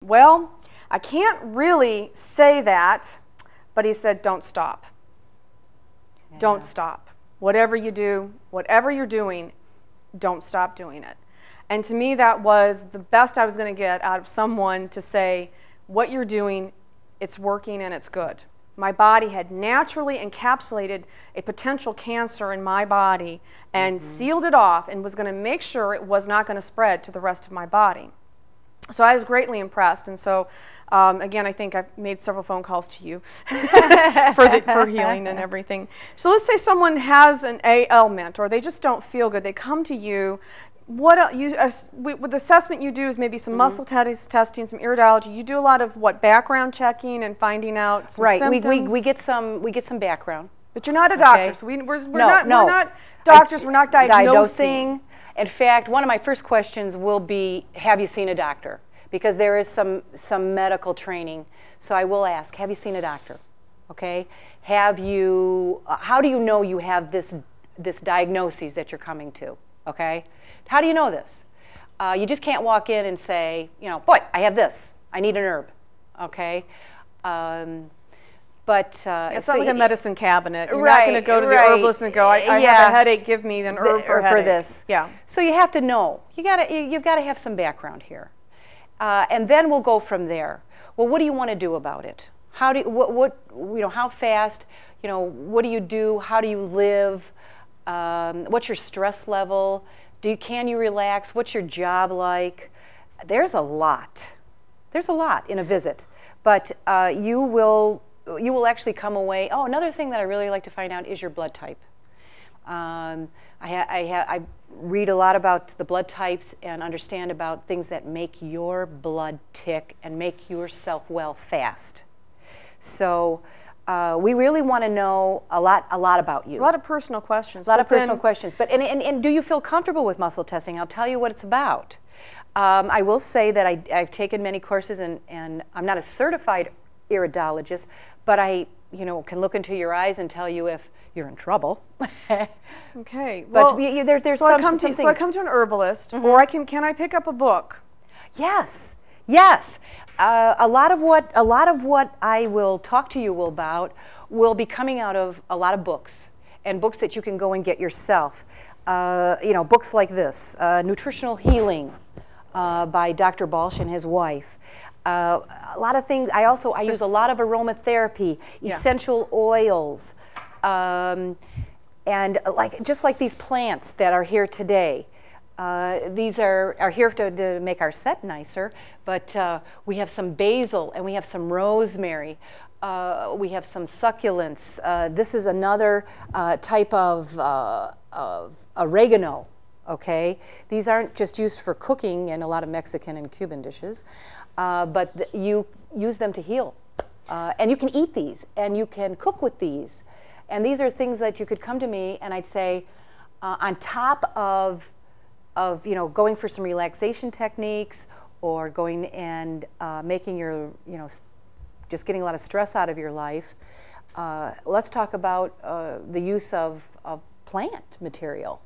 Well, I can't really say that, but he said, don't stop. Yeah. Don't stop. Whatever you do, whatever you're doing, don't stop doing it. And to me, that was the best I was going to get out of someone to say, what you're doing, it's working and it's good. My body had naturally encapsulated a potential cancer in my body and sealed it off and was going to make sure it was not going to spread to the rest of my body. So I was greatly impressed, and so again, I think I've made several phone calls to you for healing and everything. So let's say someone has an ailment, or they just don't feel good. They come to you. What with the assessment you do is maybe some muscle testing, some iridology. You do a lot of what, background checking and finding out some symptoms. We get some background. But you're not a doctor, so we're not doctors. We're not diagnosing. In fact, one of my first questions will be, have you seen a doctor? Because there is some medical training. So I will ask, have you seen a doctor? Okay? How do you know you have this diagnosis that you're coming to? Okay? How do you know this? You just can't walk in and say, boy, I have this. I need an herb. Okay? It's not like a medicine cabinet. You're not going to go to the herbalist and go, I have a headache, give me an herb for this. Yeah. So you have to know. You've got to have some background here. And then we'll go from there. Well, what do you want to do about it? How fast, what do you do? How do you live? What's your stress level? Can you relax? What's your job like? There's a lot. There's a lot in a visit. But you will actually come away. Oh, another thing that I really like to find out is your blood type. I read a lot about the blood types and understand about things that make your blood tick and make yourself well fast. So we really want to know a lot about you. It's a lot of personal questions. A lot of personal questions. But and do you feel comfortable with muscle testing? I'll tell you what it's about. I will say that I've taken many courses, and I'm not a certified iridologist, but I can look into your eyes and tell you if you're in trouble. Okay. But there's some things. So I come to an herbalist, or can I pick up a book? Yes. Yes. A lot of what I will talk to you about will be coming out of a lot of books, and books that you can go and get yourself. Books like this, Nutritional Healing by Dr. Balch and his wife. A lot of things. I use a lot of aromatherapy, essential oils, and just like these plants that are here today. These are here to make our set nicer, but we have some basil and we have some rosemary. We have some succulents. This is another type of oregano. Okay, these aren't just used for cooking in a lot of Mexican and Cuban dishes, but you use them to heal. And you can eat these, and you can cook with these. And these are things that you could come to me, and I'd say, on top of going for some relaxation techniques, or going and making your, just getting a lot of stress out of your life, let's talk about the use of plant material.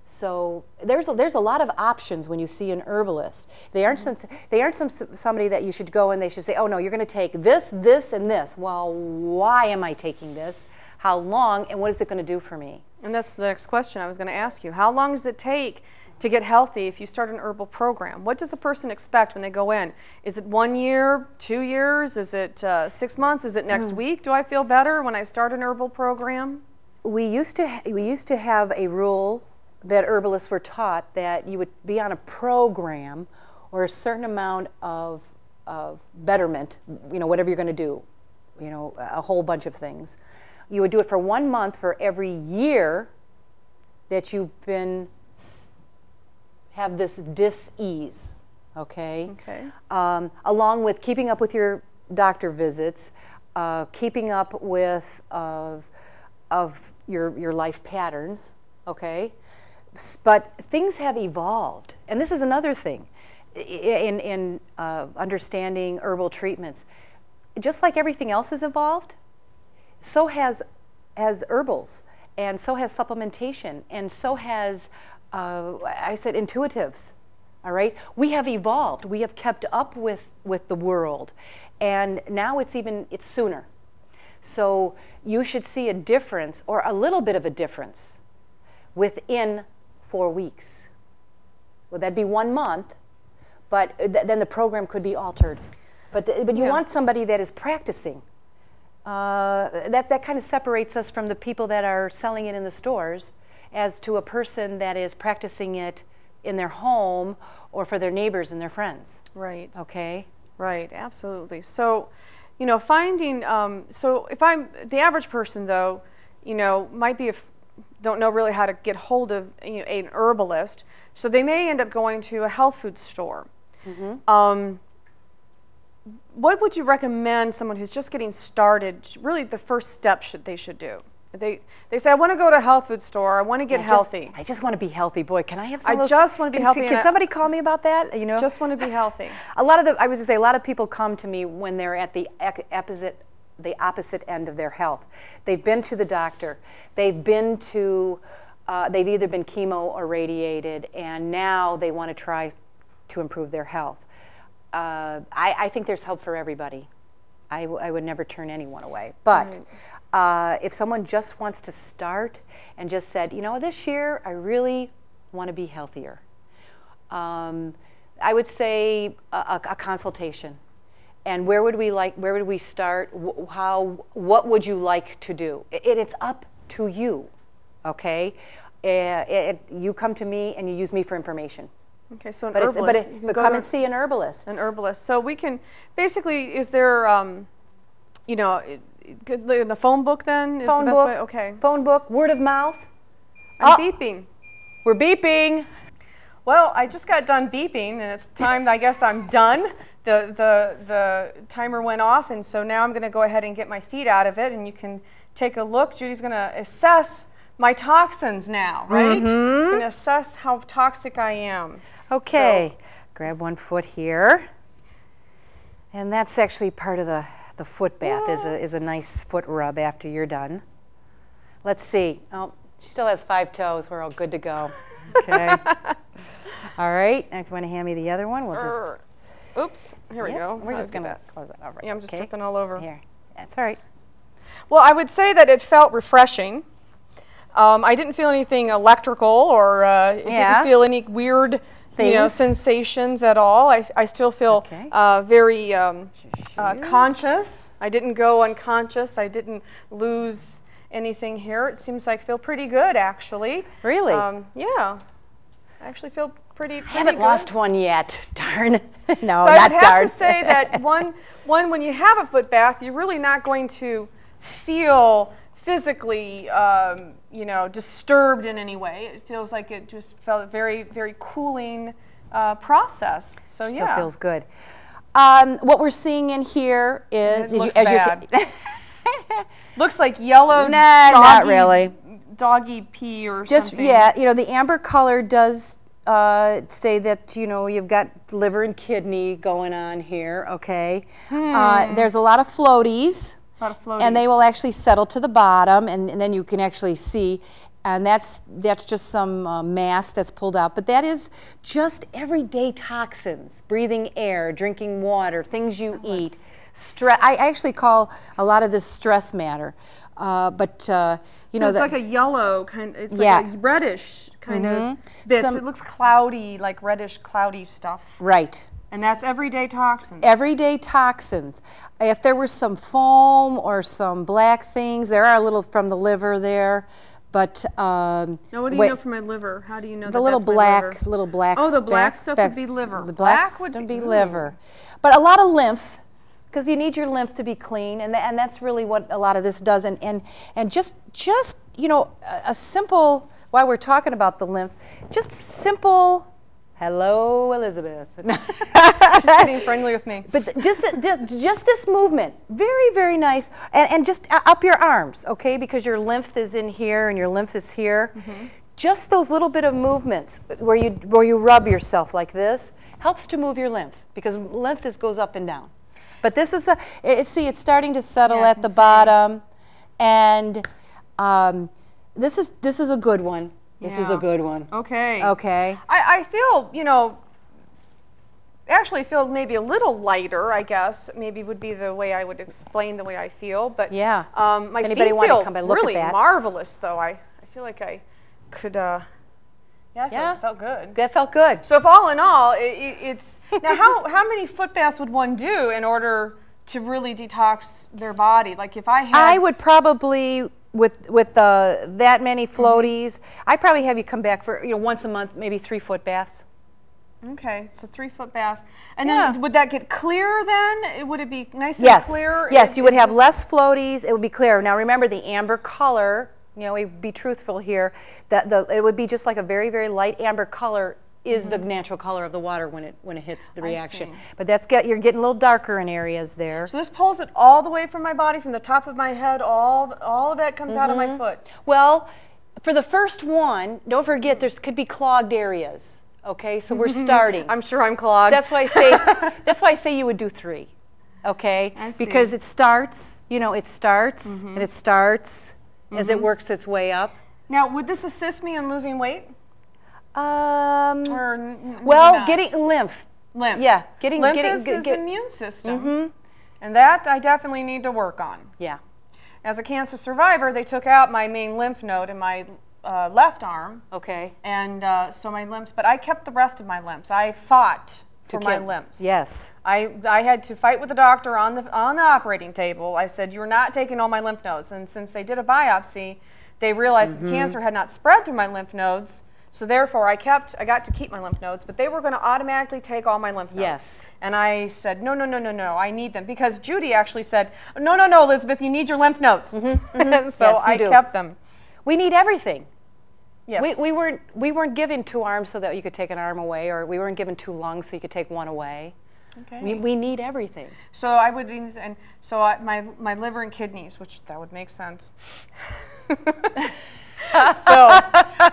So there's a lot of options when you see an herbalist. They aren't somebody that you should go and they should say, oh no, you're going to take this, this, and this. Well, why am I taking this? How long, and what is it going to do for me? And that's the next question I was going to ask you. How long does it take to get healthy if you start an herbal program? What does a person expect when they go in? Is it 1 year, 2 years? Is it 6 months? Is it next week? Do I feel better when I start an herbal program? We used to have a rule that herbalists were taught that you would be on a program or a certain amount of betterment, whatever you're going to do, a whole bunch of things. You would do it for 1 month for every year that you've have this dis-ease, okay? Okay. Along with keeping up with your doctor visits, keeping up with of your life patterns, okay? But things have evolved, and this is another thing in understanding herbal treatments. Just like everything else has evolved, so has herbals, and so has supplementation, and so has I said intuitives. All right, we have evolved. We have kept up with the world, and now it's sooner. So you should see a difference, or a little bit of a difference, within 4 weeks. Well, that'd be 1 month, but then the program could be altered. But you want somebody that is practicing. That kind of separates us from the people that are selling it in the stores, as to a person that is practicing it in their home or for their neighbors and their friends. Right. Okay? Right, absolutely. So, you know, finding, so if I'm the average person, though, you know, might be, don't know really how to get hold of, you know, an herbalist, so they may end up going to a health food store. Mm-hmm. What would you recommend someone who's just getting started, really the first step they should do? They say, I want to go to a health food store, I want to get healthy. I just want to be healthy. Boy, can I have some of those? I just want to be healthy. Can somebody call me about that? You know? Just want to be healthy. I was going to say, a lot of people come to me when they're at the opposite end of their health. They've been to the doctor. They've been to, they've either been chemo or radiated, and now they want to try to improve their health. I think there's help for everybody. I would never turn anyone away. But if someone just wants to start and just said, you know, this year I really want to be healthier, I would say a consultation. And where would we start? What would you like to do? It's up to you, okay? You come to me and you use me for information. Okay, so an herbalist. But come and see an herbalist. An herbalist. So we can, basically, is there, you know, in the phone book then? Phone book. Way? Okay. Phone book, word of mouth. I'm beeping. We're beeping. Well, I just got done beeping, and it's time, I guess I'm done. The timer went off, and so now I'm going to go ahead and get my feet out of it, and you can take a look. Judy's going to assess my toxins now, right? Mm-hmm. Going to assess how toxic I am. Okay, so, grab one foot here. And that's actually part of the foot bath, is a nice foot rub after you're done. Let's see. Oh, she still has 5 toes. We're all good to go. Okay. All right, and if you want to hand me the other one, we'll just... Oops, here we go. We're just going to close that over. Yeah, I'm just dripping all over. Here, that's all right. Well, I would say that it felt refreshing. I didn't feel anything electrical, or it didn't feel any weird sensations at all. I still feel very conscious. I didn't go unconscious. I didn't lose anything here. It seems like I feel pretty good, actually. Really? Yeah. I actually feel pretty I haven't good. Lost one yet. Darn. No, so not I would have darn. to say that when you have a foot bath, you're really not going to feel physically, you know, disturbed in any way. It feels like it just felt a very, very cooling process. So Still feels good. What we're seeing in here is, looks bad. Looks like yellow. Nah, not really. Doggy pee or just something. Yeah, you know, the amber color does say that, you know, you've got liver and kidney going on here. Okay. There's a lot of floaties. And they will actually settle to the bottom, and then you can actually see, and that's just some mass that's pulled out. But that is just everyday toxins: breathing air, drinking water, things you eat. Stress. I actually call a lot of this stress matter. You know, it's like a yellow kind. It's like a reddish kind of bits. It looks cloudy, like reddish, cloudy stuff. Right. And that's everyday toxins. Everyday toxins. If there was some foam or some black things, there are a little from the liver there, but now, what do you know from my liver? How do you know the little black specks? Oh, the black stuff would be liver. The black would be liver. But a lot of lymph, because you need your lymph to be clean, and that's really what a lot of this does. And just you know, a simple, while we're talking about the lymph, just simple. Hello, Elizabeth. She's getting friendly with me. But just this movement, very, very nice. And just up your arms, okay? Because your lymph is in here and your lymph is here. Just those little bit of movements where you rub yourself like this helps to move your lymph, because lymph goes up and down. But this is it's starting to settle at the bottom, and this is a good one. This is a good one. Okay. Okay. I feel, you know, actually feel maybe a little lighter, I guess. Maybe would be the way I would explain the way I feel. But yeah. My anybody feet wanted feel to come by look really at that. marvelous, though. I feel like I could. Yeah, it felt good. That felt good. So if all in all, it's now how many foot baths would one do in order to really detox their body? Like if I had, I would probably with that many floaties, I'd probably have you come back for once a month, maybe 3 foot baths. Okay, so 3 foot baths. And then would that get clearer then? Would it be nice and clear? Yes, you would have less floaties. It would be clearer. Now remember the amber color, we be truthful here, that it would be just like a very, very light amber color is the natural color of the water when it hits the reaction. But you're getting a little darker in areas there. So this pulls it all the way from my body, from the top of my head, all of that comes out of my foot. Well, for the first one, don't forget there could be clogged areas. Okay, so we're starting. I'm sure I'm clogged. That's why I say you would do 3. Okay, because it starts, it starts and it starts as it works its way up. Now, would this assist me in losing weight? Well, getting lymph. Lymph. Yeah, lymph is immune system, and that I definitely need to work on. Yeah. As a cancer survivor, they took out my main lymph node in my left arm. Okay. And so my lymphs, but I kept the rest of my lymphs. I fought for my lymphs. Yes. I had to fight with the doctor on the operating table. I said, "You're not taking all my lymph nodes." And since they did a biopsy, they realized the cancer had not spread through my lymph nodes. So therefore, I got to keep my lymph nodes, but they were going to automatically take all my lymph nodes. Yes. And I said, no, I need them. Because Judy actually said, no, Elizabeth, you need your lymph nodes. So yes, I kept them. We need everything. Yes. We weren't given 2 arms so that you could take an arm away, or we weren't given 2 lungs so you could take 1 away. Okay. We need everything. So I would, and so my liver and kidneys, which that would make sense. So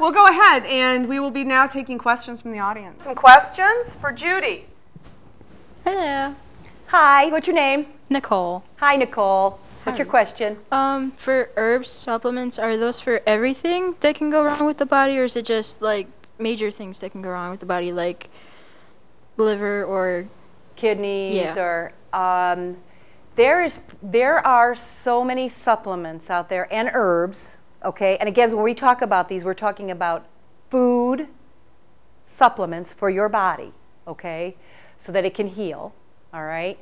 we'll go ahead and we will be now taking questions from the audience. Some questions for Judy. Hello. Hi, what's your name? Nicole. Hi, Nicole. What's your question? For herbs, supplements, are those for everything that can go wrong with the body, or is it just like major things that can go wrong with the body, like liver or kidneys? Or there are so many supplements out there and herbs. Okay, and again, when we talk about these, we're talking about food supplements for your body, okay, so that it can heal, all right?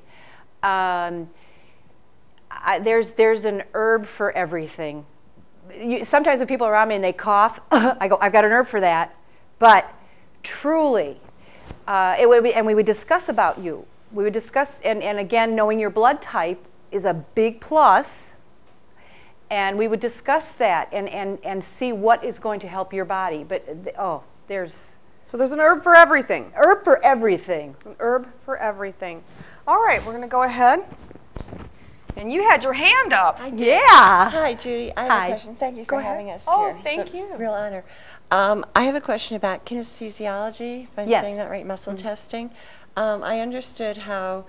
There's an herb for everything. Sometimes when people are around me and they cough, I go, I've got an herb for that. But truly, it would be, and we would discuss about you. We would discuss, and again, knowing your blood type is a big plus. And we would discuss that and see what is going to help your body. But, So there's an herb for everything. Herb for everything. An herb for everything. All right, we're going to go ahead. And you had your hand up. I did. Yeah. Hi, Judy. I have a question. Thank you for having us Oh, here. thank it's a you. real honor. I have a question about kinesthesiology, if I'm saying that right, muscle testing. I understood how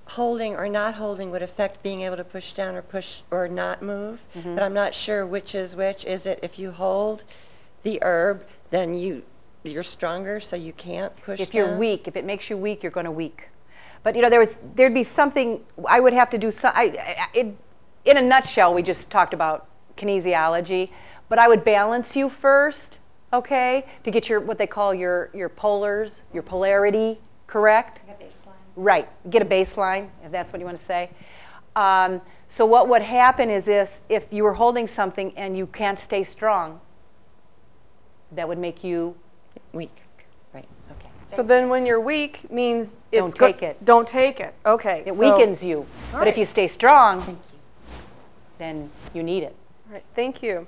holding or not holding would affect being able to push down or push or not move, but I'm not sure which is which. Is it if you hold the herb, then you're stronger, so you can't push If down? you're weak, if it makes you weak, you're going to weak. But there'd be something I would have to do. In a nutshell, we just talked about kinesiology, but I would balance you first, okay, to get what they call your polars, your polarity correct. Right, get a baseline, if that's what you want to say. So what would happen is if you were holding something and you can't stay strong, that would make you weak. Right, okay. So then when you're weak means it's don't take it. Don't take it. Okay. It weakens you. But if you stay strong, then you need it. All right, thank you.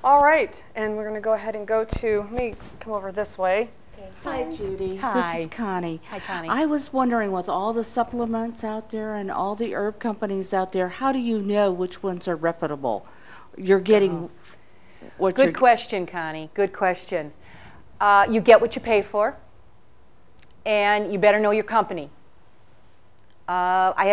All right, and we're going to go ahead and go to, let me come over this way. Hi, Judy. Hi. This is Connie. Hi, Connie. I was wondering, with all the supplements out there and all the herb companies out there, how do you know which ones are reputable? You're getting what Good question, Connie. Good question. You get what you pay for, and you better know your company. I have a